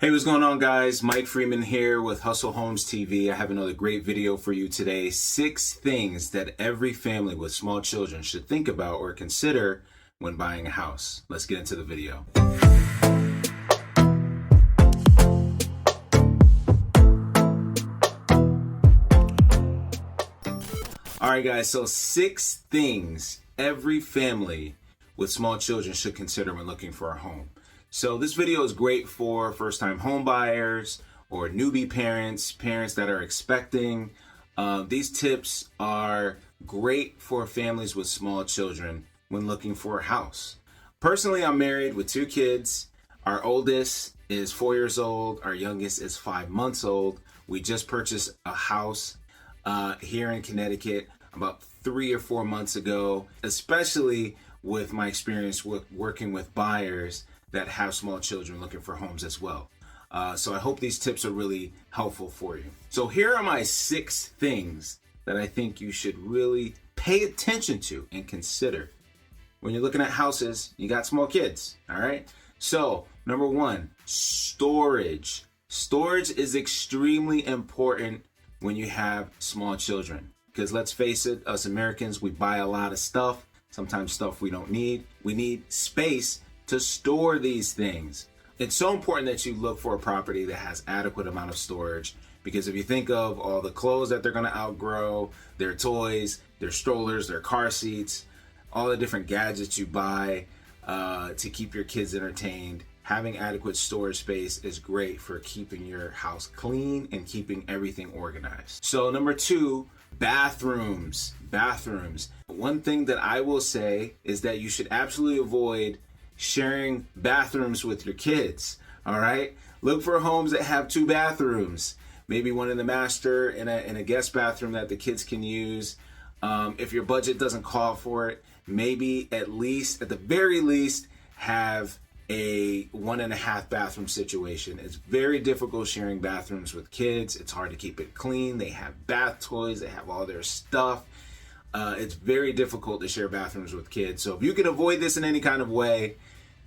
Hey, what's going on, guys? Mike Freeman here with Hustle Homes TV. I have another great video for you today. 6 things that every family with small children should think about or consider when buying a house. Let's get into the video. All right, guys, so 6 things every family with small children should consider when looking for a home. So this video is great for first-time home buyers or newbie parents, parents that are expecting. These tips are great for families with small children when looking for a house. Personally, I'm married with 2 kids. Our oldest is 4 years old. Our youngest is 5 months old. We just purchased a house here in Connecticut about 3 or 4 months ago, especially with my experience with working with buyers that have small children looking for homes as well. So I hope these tips are really helpful for you. So here are my 6 things that I think you should really pay attention to and consider when you're looking at houses. You got small kids, all right? So number 1, storage. Storage is extremely important when you have small children, because let's face it, us Americans, we buy a lot of stuff, sometimes stuff we don't need. We need space to store these things. It's so important that you look for a property that has adequate amount of storage, because if you think of all the clothes that they're going to outgrow, their toys, their strollers, their car seats, all the different gadgets you buy to keep your kids entertained, having adequate storage space is great for keeping your house clean and keeping everything organized. So number 2, bathrooms. One thing that I will say is that you should absolutely avoid sharing bathrooms with your kids. All right, look for homes that have 2 bathrooms, maybe one in the master and a guest bathroom that the kids can use. If your budget doesn't call for it, maybe at the very least have a 1.5 bathroom situation. It's very difficult sharing bathrooms with kids. It's hard to keep it clean. They have bath toys, they have all their stuff. It's very difficult to share bathrooms with kids. So if you can avoid this in any kind of way,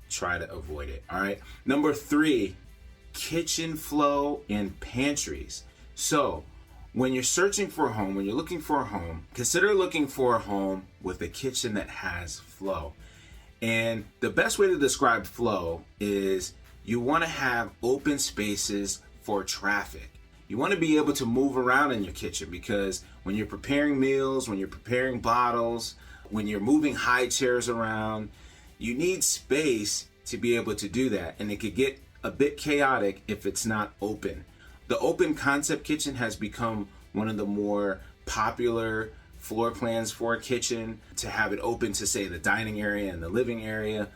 try to avoid it. All right. Number 3, kitchen flow and pantries. So when you're searching for a home, when you're looking for a home, consider looking for a home with a kitchen that has flow. And the best way to describe flow is you want to have open spaces for traffic. You want to be able to move around in your kitchen, because when you're preparing meals, when you're preparing bottles, when you're moving high chairs around, you need space to be able to do that. And it could get a bit chaotic if it's not open. The open concept kitchen has become one of the more popular floor plans for a kitchen, to have it open to, say, the dining area and the living area.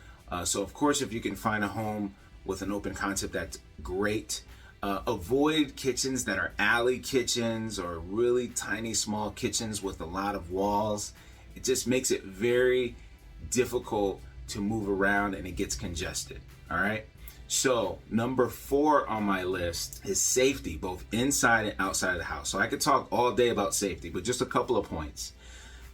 So of course, if you can find a home with an open concept, that's great. Avoid kitchens that are alley kitchens or really tiny small kitchens with a lot of walls. It just makes it very difficult to move around and it gets congested. All right. So number 4 on my list is safety, both inside and outside of the house. So I could talk all day about safety, but just a couple of points.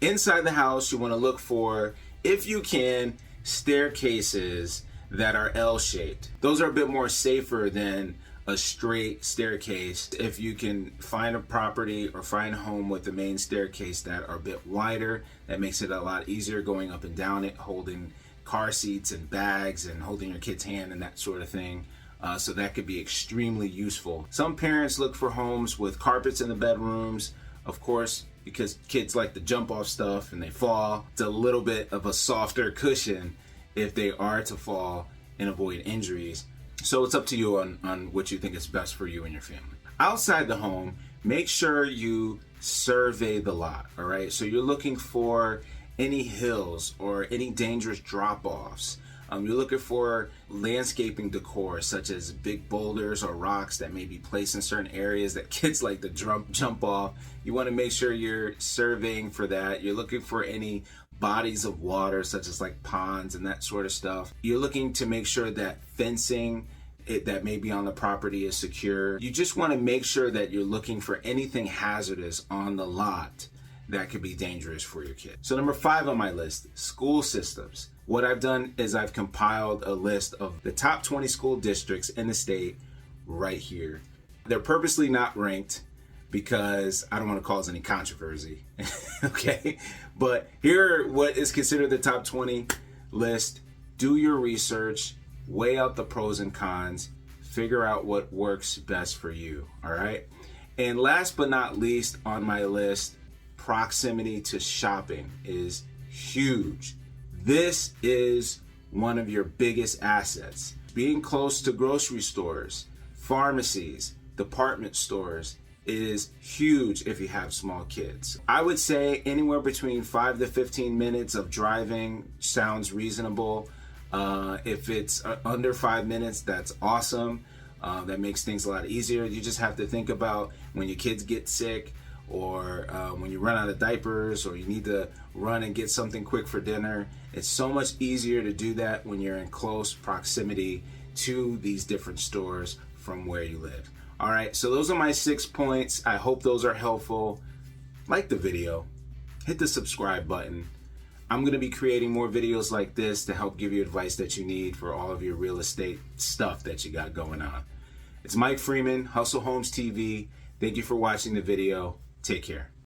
Inside the house, you want to look for, if you can, staircases that are L-shaped. Those are a bit more safer than a straight staircase. If you can find a property or find a home with the main staircase that are a bit wider, that makes it a lot easier going up and down it, holding car seats and bags and holding your kid's hand and that sort of thing. So that could be extremely useful. Some parents look for homes with carpets in the bedrooms, of course, because kids like to jump off stuff and they fall. It's a little bit of a softer cushion if they are to fall and avoid injuries. So it's up to you on what you think is best for you and your family. Outside the home, make sure you survey the lot, all right? So you're looking for any hills or any dangerous drop-offs. You're looking for landscaping decor, such as big boulders or rocks that may be placed in certain areas that kids like to jump off. You want to make sure you're surveying for that. You're looking for any bodies of water, such as like ponds and that sort of stuff. You're looking to make sure that fencing that may be on the property is secure. You just want to make sure that you're looking for anything hazardous on the lot that could be dangerous for your kid. So number 5 on my list, school systems. What I've done is I've compiled a list of the top 20 school districts in the state right here. They're purposely not ranked because I don't want to cause any controversy. Okay, but here are what is considered the top 20 list. Do your research, weigh out the pros and cons, figure out what works best for you. All right, and last but not least on my list, proximity to shopping is huge. This is one of your biggest assets. Being close to grocery stores, pharmacies, department stores is huge if you have small kids. I would say anywhere between 5 to 15 minutes of driving sounds reasonable. If it's under 5 minutes, that's awesome. That makes things a lot easier. You just have to think about when your kids get sick, or when you run out of diapers, or you need to run and get something quick for dinner. It's so much easier to do that when you're in close proximity to these different stores from where you live. All right, so those are my 6 points. I hope those are helpful. Like the video, hit the subscribe button. I'm going to be creating more videos like this to help give you advice that you need for all of your real estate stuff that you got going on. It's Mike Freeman, Hustle Homes TV. Thank you for watching the video. Take care.